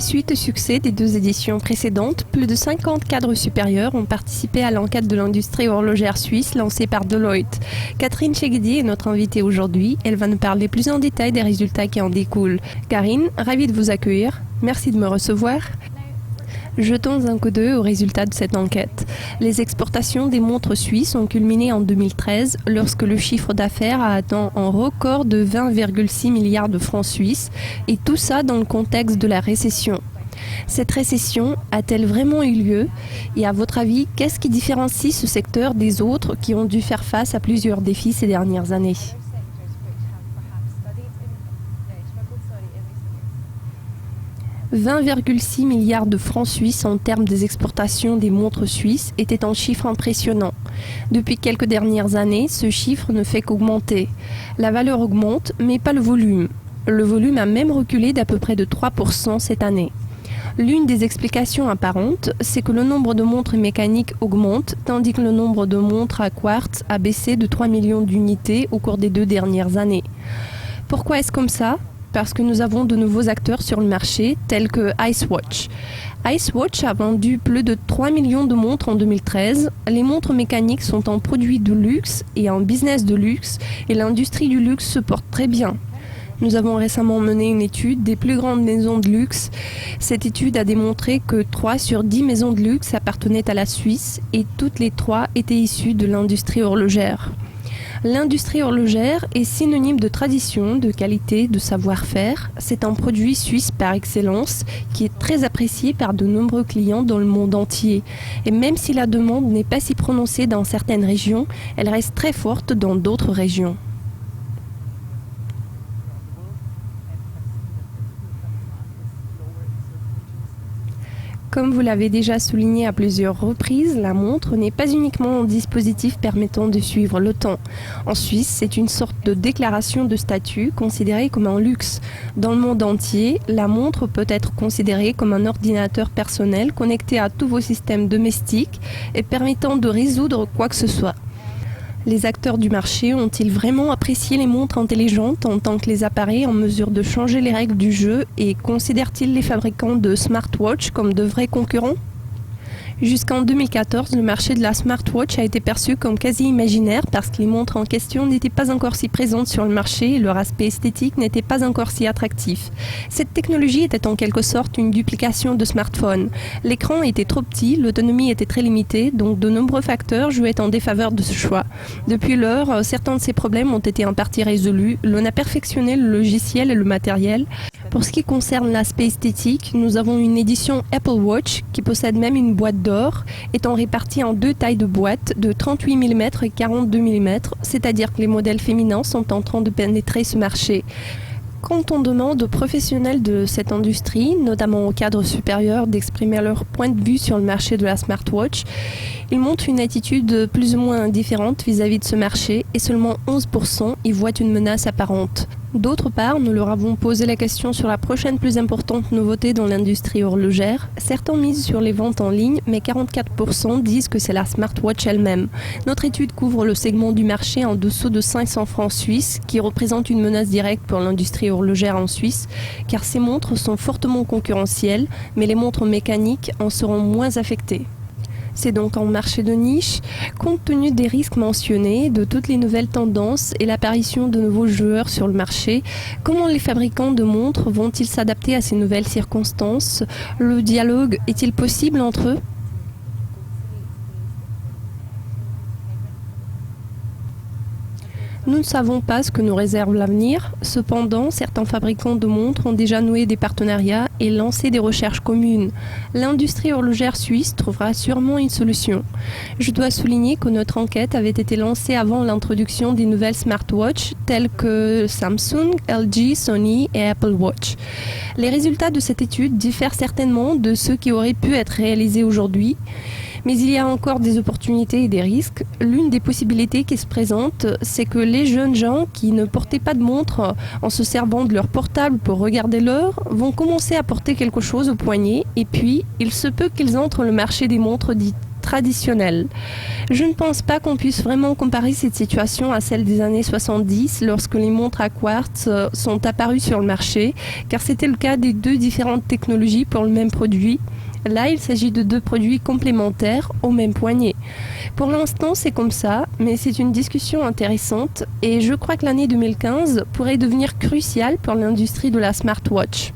Suite au succès des 2 éditions précédentes, plus de 50 cadres supérieurs ont participé à l'enquête de l'industrie horlogère suisse lancée par Deloitte. Catherine Cheguedi est notre invitée aujourd'hui. Elle va nous parler plus en détail des résultats qui en découlent. Karine, ravie de vous accueillir. Merci de me recevoir. Jetons un coup d'œil aux résultats de cette enquête. Les exportations des montres suisses ont culminé en 2013 lorsque le chiffre d'affaires a atteint un record de 20,6 milliards de francs suisses, et tout ça dans le contexte de la récession. Cette récession a-t-elle vraiment eu lieu? Et à votre avis, qu'est-ce qui différencie ce secteur des autres qui ont dû faire face à plusieurs défis ces dernières années? 20,6 milliards de francs suisses en termes des exportations des montres suisses était un chiffre impressionnant. Depuis quelques dernières années, ce chiffre ne fait qu'augmenter. La valeur augmente, mais pas le volume. Le volume a même reculé d'à peu près de 3% cette année. L'une des explications apparentes, c'est que le nombre de montres mécaniques augmente, tandis que le nombre de montres à quartz a baissé de 3 millions d'unités au cours des 2 dernières années. Pourquoi est-ce comme ça ? Parce que nous avons de nouveaux acteurs sur le marché, tels que Icewatch. Icewatch a vendu plus de 3 millions de montres en 2013. Les montres mécaniques sont un produit de luxe et un business de luxe, et l'industrie du luxe se porte très bien. Nous avons récemment mené une étude des plus grandes maisons de luxe. Cette étude a démontré que 3 sur 10 maisons de luxe appartenaient à la Suisse, et toutes les 3 étaient issues de l'industrie horlogère. L'industrie horlogère est synonyme de tradition, de qualité, de savoir-faire. C'est un produit suisse par excellence qui est très apprécié par de nombreux clients dans le monde entier. Et même si la demande n'est pas si prononcée dans certaines régions, elle reste très forte dans d'autres régions. Comme vous l'avez déjà souligné à plusieurs reprises, la montre n'est pas uniquement un dispositif permettant de suivre le temps. En Suisse, c'est une sorte de déclaration de statut considérée comme un luxe. Dans le monde entier, la montre peut être considérée comme un ordinateur personnel connecté à tous vos systèmes domestiques et permettant de résoudre quoi que ce soit. Les acteurs du marché ont-ils vraiment apprécié les montres intelligentes en tant que les appareils en mesure de changer les règles du jeu, et considèrent-ils les fabricants de smartwatch comme de vrais concurrents? Jusqu'en 2014, le marché de la smartwatch a été perçu comme quasi imaginaire parce que les montres en question n'étaient pas encore si présentes sur le marché et leur aspect esthétique n'était pas encore si attractif. Cette technologie était en quelque sorte une duplication de smartphone. L'écran était trop petit, l'autonomie était très limitée, donc de nombreux facteurs jouaient en défaveur de ce choix. Depuis lors, certains de ces problèmes ont été en partie résolus. L'on a perfectionné le logiciel et le matériel. Pour ce qui concerne l'aspect esthétique, nous avons une édition Apple Watch qui possède même une boîte d'or, étant répartie en 2 tailles de boîte de 38 mm et 42 mm, c'est-à-dire que les modèles féminins sont en train de pénétrer ce marché. Quand on demande aux professionnels de cette industrie, notamment aux cadres supérieurs, d'exprimer leur point de vue sur le marché de la smartwatch, ils montrent une attitude plus ou moins indifférente vis-à-vis de ce marché, et seulement 11% y voient une menace apparente. D'autre part, nous leur avons posé la question sur la prochaine plus importante nouveauté dans l'industrie horlogère. Certains misent sur les ventes en ligne, mais 44% disent que c'est la smartwatch elle-même. Notre étude couvre le segment du marché en dessous de 500 francs suisses, qui représente une menace directe pour l'industrie horlogère en Suisse, car ces montres sont fortement concurrentielles, mais les montres mécaniques en seront moins affectées. C'est donc un marché de niche. Compte tenu des risques mentionnés, de toutes les nouvelles tendances et l'apparition de nouveaux joueurs sur le marché, comment les fabricants de montres vont-ils s'adapter à ces nouvelles circonstances? Le dialogue est-il possible entre eux? Nous ne savons pas ce que nous réserve l'avenir. Cependant, certains fabricants de montres ont déjà noué des partenariats et lancé des recherches communes. L'industrie horlogère suisse trouvera sûrement une solution. Je dois souligner que notre enquête avait été lancée avant l'introduction des nouvelles smartwatches telles que Samsung, LG, Sony et Apple Watch. Les résultats de cette étude diffèrent certainement de ceux qui auraient pu être réalisés aujourd'hui. Mais il y a encore des opportunités et des risques. L'une des possibilités qui se présente, c'est que les jeunes gens qui ne portaient pas de montre en se servant de leur portable pour regarder l'heure vont commencer à porter quelque chose au poignet, et puis il se peut qu'ils entrent le marché des montres dites traditionnelle. Je ne pense pas qu'on puisse vraiment comparer cette situation à celle des années 70 lorsque les montres à quartz sont apparues sur le marché, car c'était le cas des deux différentes technologies pour le même produit. Là, il s'agit de deux produits complémentaires au même poignet. Pour l'instant, c'est comme ça, mais c'est une discussion intéressante et je crois que l'année 2015 pourrait devenir cruciale pour l'industrie de la smartwatch.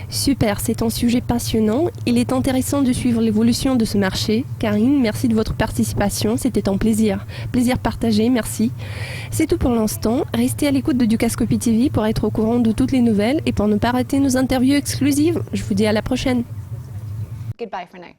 Super, c'est un sujet passionnant. Il est intéressant de suivre l'évolution de ce marché. Karine, merci de votre participation, c'était un plaisir. Plaisir partagé, merci. C'est tout pour l'instant. Restez à l'écoute de Dukascopy TV pour être au courant de toutes les nouvelles et pour ne pas rater nos interviews exclusives. Je vous dis à la prochaine. Goodbye for now.